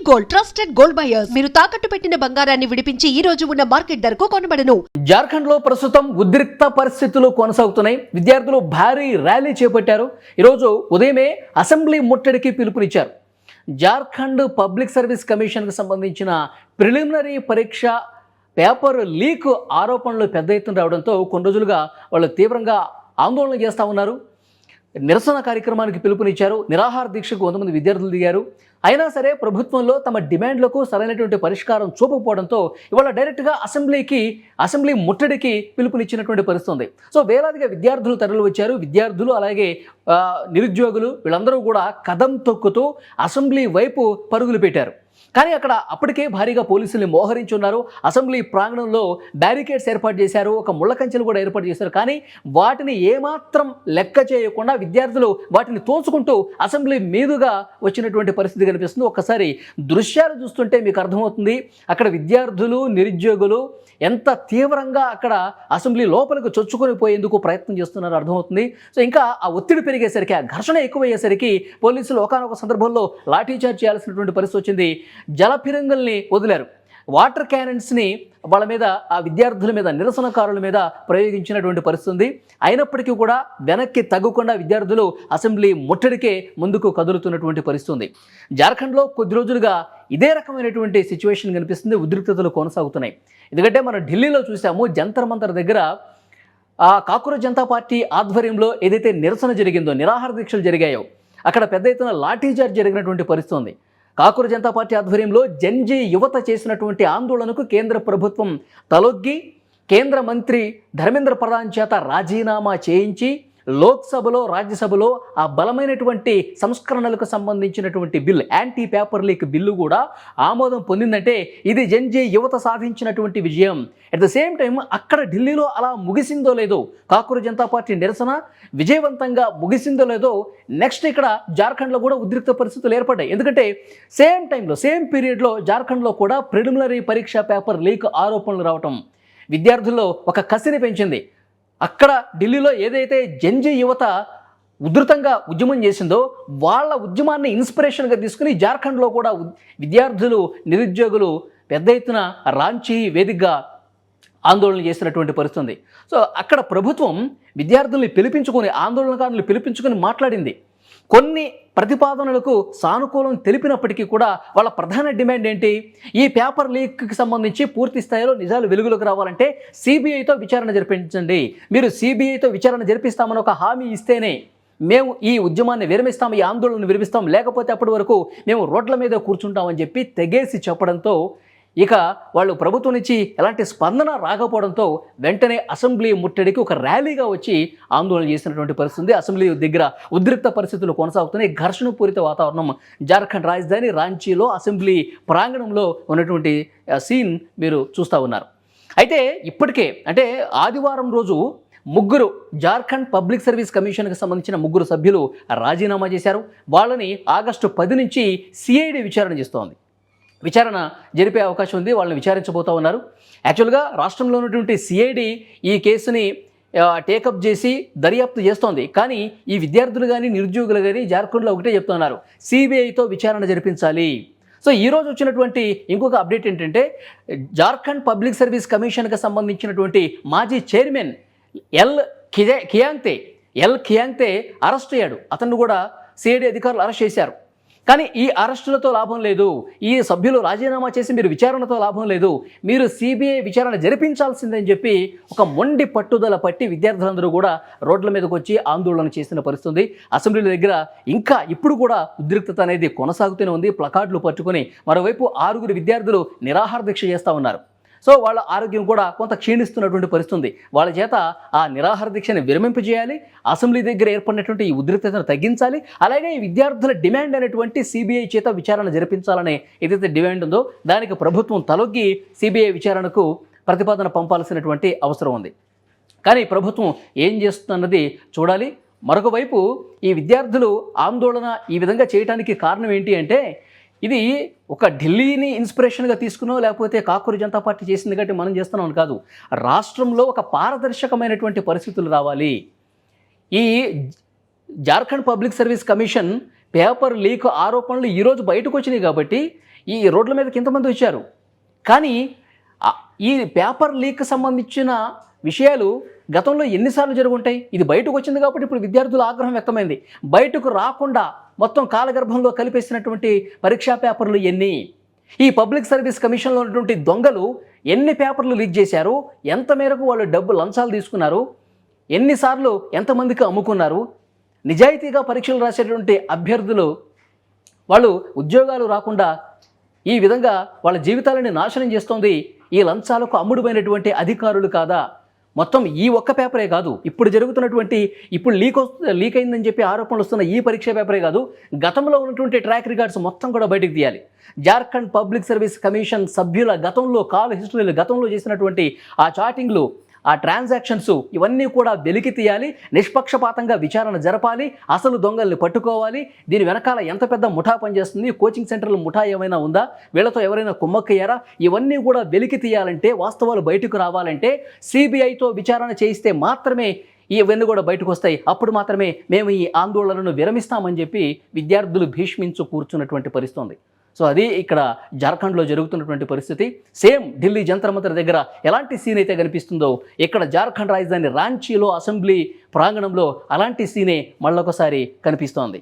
Gold trusted gold buyers మీరు తాకట్టు పెట్టిన బంగారాన్ని విడిపించి ఈ రోజు ఉన్న మార్కెట్ ధరకు కొనబడను. జార్ఖండ్ లో ప్రస్తుతం ఉద్రిక్త పరిస్థితులు కొనసాగుతున్నాయి. విద్యార్థులు భారీ ర్యాలీ చేపట్టారు. ఈరోజు ఉదయమే అసెంబ్లీ ముట్టడికి పిలుపునిచ్చారు. జార్ఖండ్ పబ్లిక్ సర్వీస్ కమిషన్ కు సంబంధించిన ప్రిలిమినరీ పరీక్ష పేపర్ లీక్ ఆరోపణలు పెద్ద ఎత్తున రావడంతో కొన్ని రోజులుగా వాళ్ళు తీవ్రంగా ఆందోళన చేస్తూ ఉన్నారు. నిరసన కార్యక్రమానికి పిలుపునిచ్చారు. నిరాహార దీక్షకు 100 మంది విద్యార్థులు దిగారు. అయినా సరే ప్రభుత్వంలో తమ డిమాండ్లకు సరైనటువంటి పరిష్కారం చూపకపోవడంతో ఇవాళ డైరెక్ట్గా అసెంబ్లీ ముట్టడికి పిలుపునిచ్చినటువంటి పరిస్థితి ఉంది. సో వేలాదిగా విద్యార్థులు తరలి వచ్చారు. విద్యార్థులు అలాగే నిరుద్యోగులు వీళ్ళందరూ కూడా కదం తొక్కుతూ అసెంబ్లీ వైపు పరుగులు పెట్టారు. కానీ అక్కడ అప్పటికే భారీగా పోలీసుల్ని మోహరించున్నారు. అసెంబ్లీ ప్రాంగణంలో బ్యారికేడ్స్ ఏర్పాటు చేశారు. ఒక ముళ్ళ కంచెలు కూడా ఏర్పాటు చేశారు. కానీ వాటిని ఏమాత్రం లెక్క చేయకుండా విద్యార్థులు వాటిని తోచుకుంటూ అసెంబ్లీ మీదుగా వచ్చినటువంటి పరిస్థితి కనిపిస్తుంది. ఒక్కసారి దృశ్యాలు చూస్తుంటే మీకు అర్థమవుతుంది అక్కడ విద్యార్థులు నిరుద్యోగులు ఎంత తీవ్రంగా అక్కడ అసెంబ్లీ లోపలికి చొచ్చుకొని పోయేందుకు ప్రయత్నం చేస్తున్నారో అర్థమవుతుంది. సో ఇంకా ఆ ఒత్తిడి పెరిగేసరికి ఆ ఘర్షణ ఎక్కువయ్యేసరికి పోలీసులు ఒకానొక సందర్భంలో లాఠీచార్జ్ చేయాల్సినటువంటి పరిస్థితి వచ్చింది. జలఫిరంగుల్ని వదిలారు. వాటర్ క్యానన్స్ని వాళ్ళ మీద ఆ విద్యార్థుల మీద నిరసనకారుల మీద ప్రయోగించినటువంటి పరిస్థితి ఉంది. అయినప్పటికీ కూడా వెనక్కి తగ్గకుండా విద్యార్థులు అసెంబ్లీ ముట్టడికే ముందుకు కదులుతున్నటువంటి పరిస్థితి ఉంది. జార్ఖండ్లో కొద్ది రోజులుగా ఇదే రకమైనటువంటి సిచ్యువేషన్ కనిపిస్తుంది. ఉద్రిక్తతలు కొనసాగుతున్నాయి. ఎందుకంటే మనం ఢిల్లీలో చూసాము జంతర్ మంతర్ దగ్గర ఆ కాక్రోచ్ జనతా పార్టీ ఆధ్వర్యంలో ఏదైతే నిరసన జరిగిందో నిరాహార దీక్షలు జరిగాయో అక్కడ పెద్ద ఎత్తున లాఠీచార్జ్ జరిగినటువంటి పరిస్థితి ఉంది. కాక్రోచ్ జనతా పార్టీ ఆధ్వర్యంలో జెన్జీ యువత చేసినటువంటి ఆందోళనకు కేంద్ర ప్రభుత్వం తలొగ్గి కేంద్ర మంత్రి ధర్మేంద్ర ప్రధాన్ చేత రాజీనామా చేయించి లోక్సభలో రాజ్యసభలో ఆ బలమైనటువంటి సంస్కరణలకు సంబంధించినటువంటి bill anti paper leak bill కూడా ఆమోదం పొందిందంటే ఇది జెన్జీ యువత సాధించినటువంటి విజయం. అట్ ద సేమ్ టైం అక్కడ ఢిల్లీలో అలా ముగిసిందో లేదో కాక్రోచ్ జనతా పార్టీ నిరసన విజయవంతంగా ముగిసిందో లేదో నెక్స్ట్ ఇక్కడ జార్ఖండ్లో కూడా ఉద్రిక్త పరిస్థితులు ఏర్పడ్డాయి. ఎందుకంటే సేమ్ టైంలో సేమ్ పీరియడ్లో జార్ఖండ్లో కూడా ప్రిలిమినరీ పరీక్ష పేపర్ లీక్ ఆరోపణలు రావటం విద్యార్థుల్లో ఒక కసిని పెంచింది. అక్కడ ఢిల్లీలో ఏదైతే జెన్జీ యువత ఉధృతంగా ఉద్యమం చేసిందో వాళ్ళ ఉద్యమాన్ని ఇన్స్పిరేషన్గా తీసుకుని జార్ఖండ్లో కూడా విద్యార్థులు నిరుద్యోగులు పెద్ద ఎత్తున రాంచీ వేదికగా ఆందోళన చేసినటువంటి పరిస్థితి. సో అక్కడ ప్రభుత్వం విద్యార్థుల్ని పిలిపించుకొని ఆందోళనకారులు పిలిపించుకొని మాట్లాడింది. కొన్ని ప్రతిపాదనలకు సానుకూలం తెలిపినప్పటికీ కూడా వాళ్ళ ప్రధాన డిమాండ్ ఏంటి? ఈ పేపర్ లీక్కి సంబంధించి పూర్తి స్థాయిలో నిజాలు వెలుగులోకి రావాలంటే సిబిఐతో విచారణ జరిపించండి. మీరు సిబిఐతో విచారణ జరిపిస్తామని ఒక హామీ ఇస్తేనే మేము ఈ ఉద్యమాన్ని విరమిస్తాం, ఈ ఆందోళనను విరమిస్తాం, లేకపోతే అప్పటి వరకు మేము రోడ్ల మీద కూర్చుంటామని చెప్పి తెగేసి చెప్పడంతో ఇక వాళ్ళు ప్రభుత్వం నుంచి ఎలాంటి స్పందన రాకపోవడంతో వెంటనే అసెంబ్లీ ముట్టడికి ఒక ర్యాలీగా వచ్చి ఆందోళన చేసినటువంటి పరిస్థితి. అసెంబ్లీ దగ్గర ఉద్రిక్త పరిస్థితులు కొనసాగుతున్నాయి. ఘర్షణపూరిత వాతావరణం జార్ఖండ్ రాజధాని రాంచీలో అసెంబ్లీ ప్రాంగణంలో ఉన్నటువంటి సీన్ మీరు చూస్తూ ఉన్నారు. అయితే ఇప్పటికే అంటే ఆదివారం రోజు ముగ్గురు జార్ఖండ్ పబ్లిక్ సర్వీస్ కమిషన్కి సంబంధించిన 3 సభ్యులు రాజీనామా చేశారు. వాళ్ళని ఆగస్టు 10 నుంచి సిఐడి విచారణ చేస్తోంది. విచారణ జరిపే అవకాశం ఉంది. వాళ్ళని విచారించబోతూ ఉన్నారు. యాక్చువల్గా రాష్ట్రంలో ఉన్నటువంటి సిఐడి ఈ కేసుని టేకప్ చేసి దర్యాప్తు చేస్తోంది. కానీ ఈ విద్యార్థులు కానీ నిరుద్యోగులు కానీ జార్ఖండ్లో ఒకటే చెప్తున్నారు, సిబిఐతో విచారణ జరిపించాలి. సో ఈరోజు వచ్చినటువంటి ఇంకొక అప్డేట్ ఏంటంటే జార్ఖండ్ పబ్లిక్ సర్వీస్ కమిషన్కి సంబంధించినటువంటి మాజీ చైర్మన్ ఎల్ ఖియాంగ్తే అరెస్ట్ అయ్యాడు. అతన్ని కూడా సిఐడి అధికారులు అరెస్ట్ చేశారు. కానీ ఈ అరెస్టులతో లాభం లేదు, ఈ సభ్యులు రాజీనామా చేసి మీరు విచారణతో లాభం లేదు, మీరు సిబిఐ విచారణ జరిపించాల్సిందని చెప్పి ఒక మొండి పట్టుదల పట్టి విద్యార్థులందరూ కూడా రోడ్ల మీదకి వచ్చి ఆందోళన చేసిన పరిస్థితి. అసెంబ్లీ దగ్గర ఇంకా ఇప్పుడు కూడా ఉద్రిక్తత అనేది కొనసాగుతూనే ఉంది. ప్లకార్డులు పట్టుకొని మరోవైపు 6 విద్యార్థులు నిరాహార దీక్ష చేస్తూ ఉన్నారు. సో వాళ్ళ ఆరోగ్యం కూడా కొంత క్షీణిస్తున్నటువంటి పరిస్థితి. వాళ్ళ చేత ఆ నిరాహార దీక్షని విరమింపజేయాలి, అసెంబ్లీ దగ్గర ఏర్పడినటువంటి ఈ ఉద్రిక్తతను తగ్గించాలి, అలాగే ఈ విద్యార్థుల డిమాండ్ అనేటువంటి సిబిఐ చేత విచారణ జరిపించాలనే ఏదైతే డిమాండ్ ఉందో దానికి ప్రభుత్వం తలొగ్గి సిబిఐ విచారణకు ప్రతిపాదన పంపాల్సినటువంటి అవసరం ఉంది. కానీ ప్రభుత్వం ఏం చేస్తున్నది చూడాలి. మరొక వైపు ఈ విద్యార్థులు ఆందోళన ఈ విధంగా చేయడానికి కారణం ఏంటి అంటే ఇది ఒక ఢిల్లీని ఇన్స్పిరేషన్గా తీసుకునో లేకపోతే కాకూరి జనతా పార్టీ చేసింది కాబట్టి మనం చేస్తున్నాం అని కాదు. రాష్ట్రంలో ఒక పారదర్శకమైనటువంటి పరిస్థితులు రావాలి. ఈ Jharkhand public service commission paper leak ఆరోపణలు ఈరోజు బయటకు వచ్చినాయి కాబట్టి ఈ రోడ్ల మీదకి ఇంతమంది వచ్చారు. కానీ ఈ పేపర్ లీక్ సంబంధించిన విషయాలు గతంలో ఎన్నిసార్లు జరుగుంటాయి? ఇది బయటకు వచ్చింది కాబట్టి ఇప్పుడు విద్యార్థుల ఆగ్రహం వ్యక్తమైంది. బయటకు రాకుండా మొత్తం కాలగర్భంలో కలిపేసినటువంటి పరీక్షా పేపర్లు ఎన్ని? ఈ పబ్లిక్ సర్వీస్ కమిషన్లో ఉన్నటువంటి దొంగలు ఎన్ని పేపర్లు లీక్ చేశారు? ఎంత మేరకు వాళ్ళు డబ్బు లంచాలు తీసుకున్నారు? ఎన్నిసార్లు ఎంతమందికి అమ్ముకున్నారు? నిజాయితీగా పరీక్షలు రాసేటువంటి అభ్యర్థులు వాళ్ళు ఉద్యోగాలు రాకుండా ఈ విధంగా వాళ్ళ జీవితాలని నాశనం చేస్తోంది ఈ లంచాలకు అమ్ముడుపోయినటువంటి అధికారులు కాదా? మొత్తం ఈ ఒక్క పేపరే కాదు, ఇప్పుడు జరుగుతున్నటువంటి ఇప్పుడు లీక్ అయిందని చెప్పి ఆరోపణలు వస్తున్న ఈ పరీక్ష పేపరే కాదు, గతంలో ఉన్నటువంటి ట్రాక్ రికార్డ్స్ మొత్తం కూడా బయటకు తీయాలి. జార్ఖండ్ పబ్లిక్ సర్వీస్ కమిషన్ సభ్యుల గతంలో కాల్ హిస్టరీలు, గతంలో చేసినటువంటి ఆ చాటింగ్లు, ఆ ట్రాన్సాక్షన్స్ ఇవన్నీ కూడా వెలికి తీయాలి. నిష్పక్షపాతంగా విచారణ జరపాలి. అసలు దొంగల్ని పట్టుకోవాలి. దీని వెనకాల ఎంత పెద్ద ముఠా పనిచేస్తుంది, కోచింగ్ సెంటర్ల ముఠా ఏమైనా ఉందా, వీళ్ళతో ఎవరైనా కుమ్మక్కయ్యారా, ఇవన్నీ కూడా వెలికి తీయాలంటే, వాస్తవాలు బయటకు రావాలంటే సిబిఐతో విచారణ చేయిస్తే మాత్రమే ఇవన్నీ కూడా బయటకు వస్తాయి. అప్పుడు మాత్రమే మేము ఈ ఆందోళనను విరమిస్తామని చెప్పి విద్యార్థులు భీష్మించు కూర్చున్నటువంటి పరిస్థితి ఉంది. సో అది ఇక్కడ జార్ఖండ్లో జరుగుతున్నటువంటి పరిస్థితి. సేమ్ ఢిల్లీ జంతర్ మంతర్ దగ్గర ఎలాంటి సీన్ అయితే కనిపిస్తుందో ఇక్కడ జార్ఖండ్ రాజధాని రాంచీలో అసెంబ్లీ ప్రాంగణంలో అలాంటి సీనే మళ్ళొకసారి కనిపిస్తోంది.